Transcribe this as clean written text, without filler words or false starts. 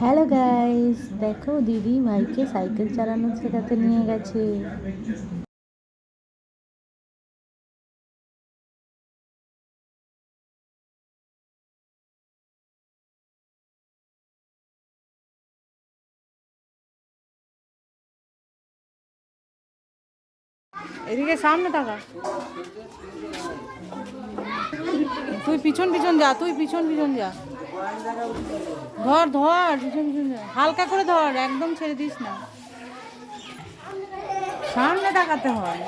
Hello guys, দেখো দিদি ভাইকে সাইকেল চালানো শেখাতে নিয়ে গেছে। এদিকে সামনে তাকা। তুই পিছন পিছন যা, তুই পিছন পিছন যা। ধর ধর, পিছন পিছন যা, হালকা করে ধর, একদম ছেড়ে দিস না। সামনে তাকাতে হয়।